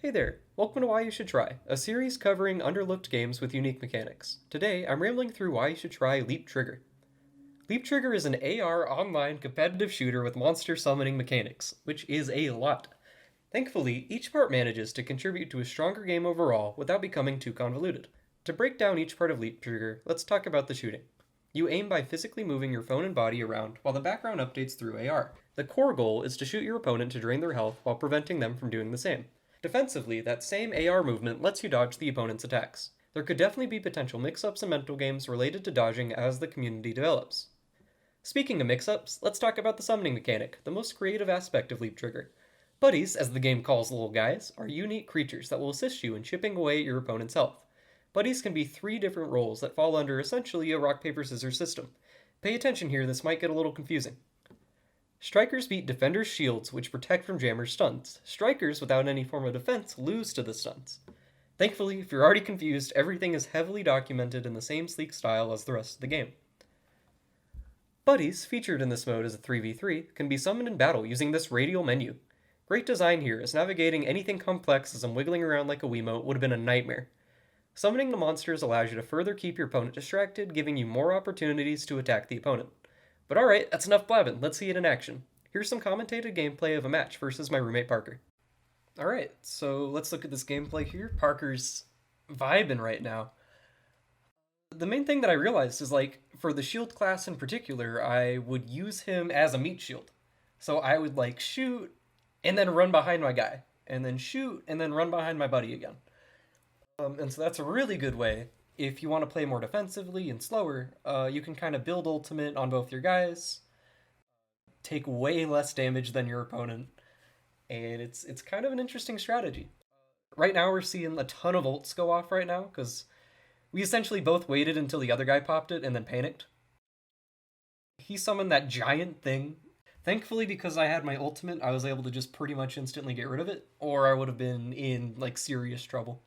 Hey there, welcome to Why You Should Try, a series covering underlooked games with unique mechanics. Today, I'm rambling through why you should try Leap Trigger. Leap Trigger is an AR online competitive shooter with monster summoning mechanics, which is a lot. Thankfully, each part manages to contribute to a stronger game overall without becoming too convoluted. To break down each part of Leap Trigger, let's talk about the shooting. You aim by physically moving your phone and body around while the background updates through AR. The core goal is to shoot your opponent to drain their health while preventing them from doing the same. Defensively, that same AR movement lets you dodge the opponent's attacks. There could definitely be potential mix-ups and mental games related to dodging as the community develops. Speaking of mix-ups, let's talk about the summoning mechanic, the most creative aspect of Leap Trigger. Buddies, as the game calls little guys, are unique creatures that will assist you in chipping away at your opponent's health. Buddies can be three different roles that fall under essentially a rock, paper, scissors system. Pay attention here, this might get a little confusing. Strikers beat defenders' shields, which protect from jammers' stuns. Strikers without any form of defense lose to the stuns. Thankfully, if you're already confused, everything is heavily documented in the same sleek style as the rest of the game. Buddies, featured in this mode as a 3v3, can be summoned in battle using this radial menu. Great design here, as navigating anything complex as I'm wiggling around like a Wiimote would have been a nightmare. Summoning the monsters allows you to further keep your opponent distracted, giving you more opportunities to attack the opponent. But alright, that's enough blabbing, let's see it in action. Here's some commentated gameplay of a match versus my roommate Parker. Alright, so let's look at this gameplay here. Parker's vibing right now. The main thing that I realized is, like, for the shield class in particular, I would use him as a meat shield. So I would, like, shoot and then run behind my guy, and then shoot and then run behind my buddy again. And so that's a really good way. If you want to play more defensively and slower, you can kind of build ultimate on both your guys, take way less damage than your opponent, and it's kind of an interesting strategy. Right now we're seeing a ton of ults go off right now, because we essentially both waited until the other guy popped it and then panicked. He summoned that giant thing. Thankfully, because I had my ultimate, I was able to just pretty much instantly get rid of it, or I would have been in, like, serious trouble.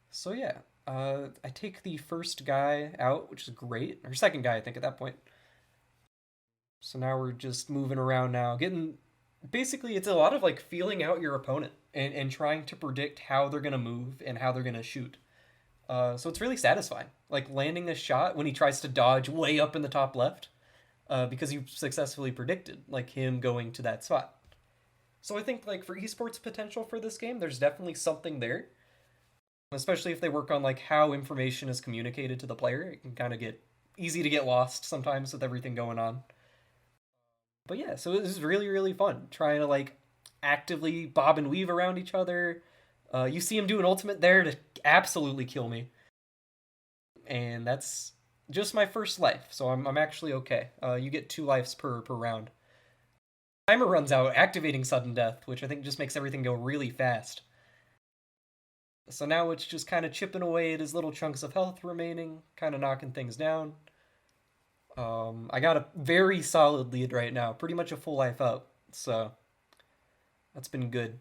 So yeah, I take the first guy out, which is great. Or second guy, I think, at that point. So now we're just moving around now, getting... Basically, it's a lot of, like, feeling out your opponent and trying to predict how they're going to move and how they're going to shoot. So it's really satisfying. Like, landing a shot when he tries to dodge way up in the top left, because you successfully predicted, like, him going to that spot. So I think, like, for esports potential for this game, there's definitely something there. Especially if they work on, like, how information is communicated to the player. It can kind of get easy to get lost sometimes with everything going on. But yeah, so it was really, really fun trying to, like, actively bob and weave around each other. You see him do an ultimate there to absolutely kill me. And that's just my first life, so I'm actually okay. You get 2 lives per round. Timer runs out, activating sudden death, which I think just makes everything go really fast. So now it's just kind of chipping away at his little chunks of health remaining, kind of knocking things down. I got a very solid lead right now, pretty much a full life up, so that's been good.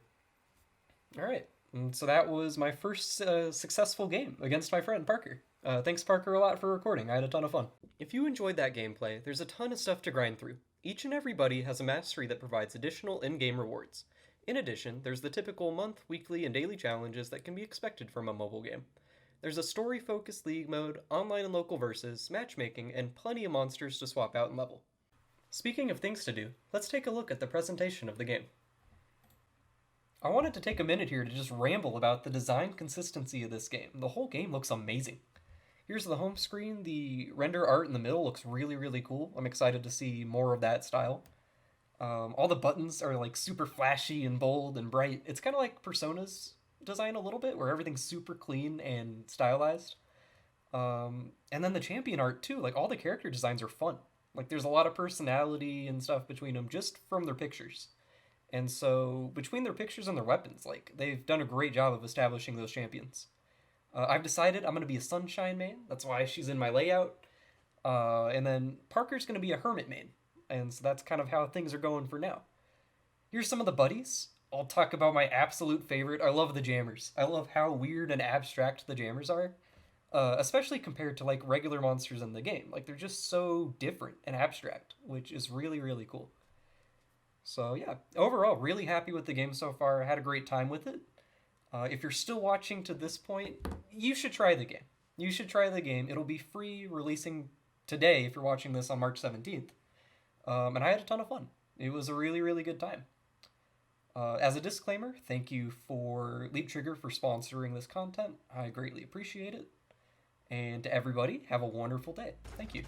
Alright, and so that was my first successful game against my friend Parker. Thanks, Parker, a lot for recording. I had a ton of fun. If you enjoyed that gameplay, there's a ton of stuff to grind through. Each and every buddy has a mastery that provides additional in-game rewards. In addition, there's the typical month, weekly, and daily challenges that can be expected from a mobile game. There's a story-focused league mode, online and local versus, matchmaking, and plenty of monsters to swap out and level. Speaking of things to do, let's take a look at the presentation of the game. I wanted to take a minute here to just ramble about the design consistency of this game. The whole game looks amazing. Here's the home screen. The render art in the middle looks really, really cool. I'm excited to see more of that style. All the buttons are, like, super flashy and bold and bright. It's kind of like Persona's design a little bit, where everything's super clean and stylized. And then the champion art too. Like, all the character designs are fun. Like, there's a lot of personality and stuff between them just from their pictures. And so between their pictures and their weapons, like, they've done a great job of establishing those champions. I've decided I'm going to be a Sunshine main. That's why she's in my layout. And then Parker's going to be a Hermit main. And so that's kind of how things are going for now. Here's some of the buddies. I'll talk about my absolute favorite. I love the jammers. I love how weird and abstract the jammers are. Especially compared to, like, regular monsters in the game. Like, they're just so different and abstract, which is really, really cool. So yeah, overall, really happy with the game so far. I had a great time with it. If you're still watching to this point, you should try the game. You should try the game. It'll be free, releasing today if you're watching this on March 17th. And I had a ton of fun. It was a really, really good time. As a disclaimer, thank you for Leap Trigger for sponsoring this content. I greatly appreciate it. And to everybody, have a wonderful day. Thank you.